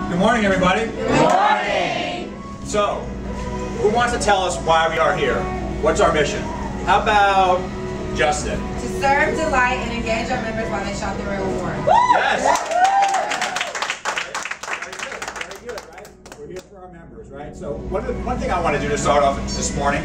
Good morning, everybody. Good morning. So, who wants to tell us why we are here? What's our mission? How about Justin? To serve, delight, and engage our members while they shop the Royal Reward. Yes. Very good, right? We're here for our members, right? So, one thing I want to do to start off this morning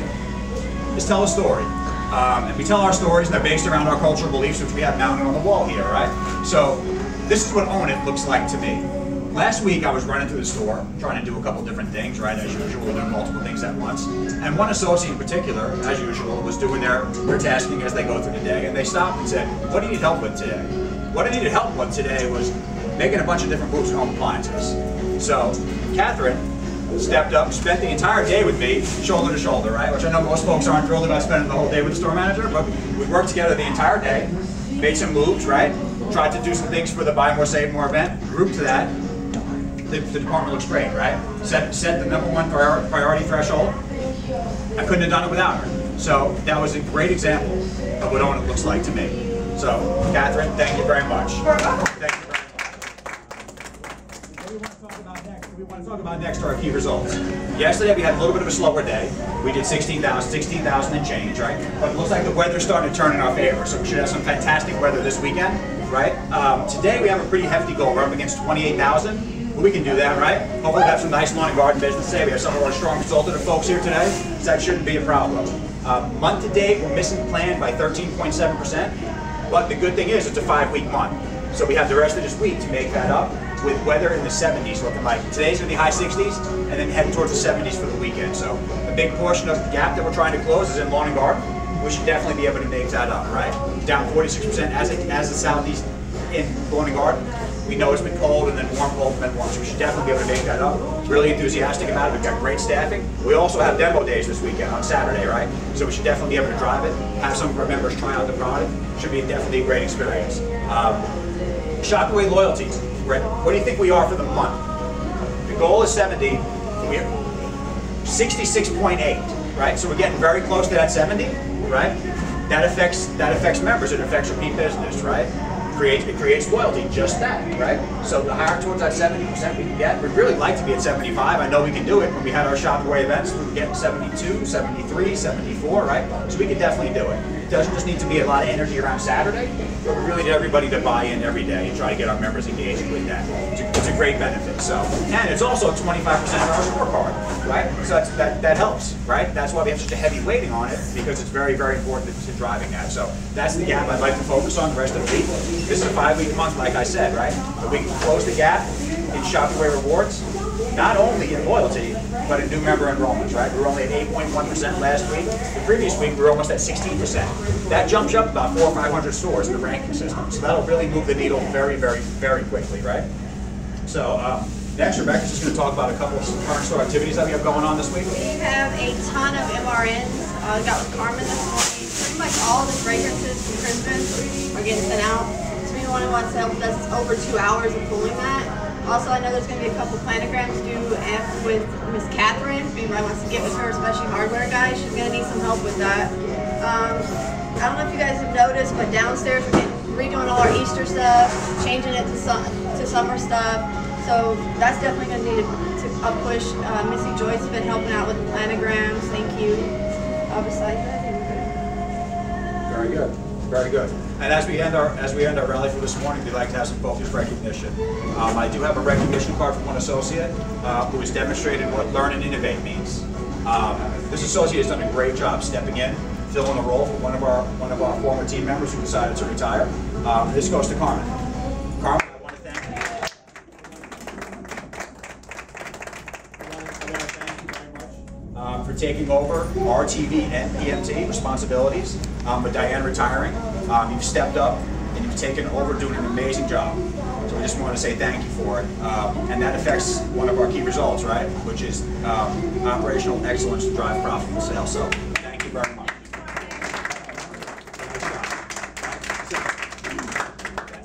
is tell a story. And we tell our stories, and they're based around our cultural beliefs, which we have mounted on the wall here, right? So, this is what Own It looks like to me. Last week I was running through the store, trying to do a couple different things, right, as usual, doing multiple things at once. And one associate in particular, as usual, was doing their tasking as they go through the day, and they stopped and said, "What do you need help with today?" What I needed help with today was making a bunch of different moves in home appliances. So Catherine stepped up, spent the entire day with me, shoulder to shoulder, right, which I know most folks aren't thrilled about spending the whole day with the store manager, but we worked together the entire day, made some moves, right, tried to do some things for the Buy More, Save More event, grouped to that. The department looks great, right? Set the #1 priority threshold. I couldn't have done it without her. So that was a great example of what Own It looks like to me. So, Catherine, thank you very much. Thank you very much. What do we want to talk about next? We want to talk about next our key results. Yesterday we had a little bit of a slower day. We did 16,000 and change, right? But it looks like the weather's starting to turn in our favor, so we should have some fantastic weather this weekend, right? Today we have a pretty hefty goal. We're up against 28,000. We can do that, right? Hopefully we have some nice lawn and garden business today. We have some of our strong consultative folks here today, so that shouldn't be a problem. Month to date, we're missing plan by 13.7%, but the good thing is it's a 5-week month. So we have the rest of this week to make that up with weather in the 70s looking like. Today's going to be high 60s and then heading towards the 70s for the weekend. So a big portion of the gap that we're trying to close is in lawn and garden. We should definitely be able to make that up, right? Down 46% as the southeast in lawn and garden. We know it's been cold and then warm, cold, and then warm, so we should definitely be able to make that up. Really enthusiastic about it. We've got great staffing. We also have demo days this weekend on Saturday, right? So we should definitely be able to drive it, have some of our members try out the product. Should be definitely a great experience. Shop Away loyalty. Right? What do you think we are for the month? The goal is 70. We're 66.8, right? So we're getting very close to that 70, right? That affects members. It affects repeat business, right? It creates loyalty, just that, right? So the higher towards that 70% we can get, we'd really like to be at 75. I know we can do it. When we had our Shop Away events, we were getting 72, 73, 74, right? So we can definitely do it. It doesn't just need to be a lot of energy around Saturday, but we really need everybody to buy in every day and try to get our members engaged with that. It's a great benefit. So, and it's also 25% of our scorecard, right? So that helps, right? That's why we have such a heavy weighting on it, because it's very, very important to driving that. So that's the gap I'd like to focus on the rest of the week. This is a 5-week month, like I said, right? But we can close the gap in Shop Away rewards, not only in loyalty, but in new member enrollments, right? We were only at 8.1% last week. The previous week, we were almost at 16%. That jumps up about 400 or 500 stores in the ranking system. So that'll really move the needle very, very, very quickly, right? So next, Rebecca's just going to talk about a couple of current store activities that we have going on this week. We have a ton of MRNs. I got with Carmen this morning. Pretty much all the fragrances from Christmas are getting sent out. So anyone who wants to help with us, it's over 2 hours of pulling that. Also, I know there's going to be a couple planograms due with Miss Catherine. If anybody wants to get with her, especially hardware guys, she's going to need some help with that. I don't know if you guys have noticed, but downstairs we're redoing all our Easter stuff, changing it to summer stuff. So that's definitely going to need a push. Missy Joyce has been helping out with the planograms. Thank you. Besides that, very good, very good. And as we end our rally for this morning, we'd like to have some focused recognition. I do have a recognition card from one associate who has demonstrated what Learn and Innovate means. This associate has done a great job stepping in, filling a role for one of our former team members who decided to retire. This goes to Carmen. Carmen, I want to thank you. For taking over RTV and PMT responsibilities with Diane retiring. You've stepped up and you've taken over doing an amazing job. So we just want to say thank you for it. And that affects one of our key results, right? Which is operational excellence to drive profitable sales. So thank you very much.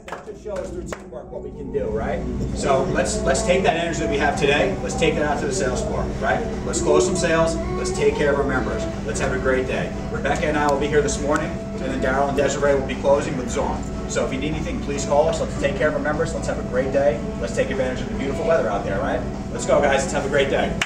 That just shows through teamwork what we can do, right? So let's take that energy that we have today, let's take it out to the sales floor, right? Let's close some sales, let's take care of our members. Let's have a great day. Rebecca and I will be here this morning, and then Daryl and Desiree will be closing with Zorn. So if you need anything, please call us. Let's take care of our members. Let's have a great day. Let's take advantage of the beautiful weather out there, right? Let's go, guys. Let's have a great day.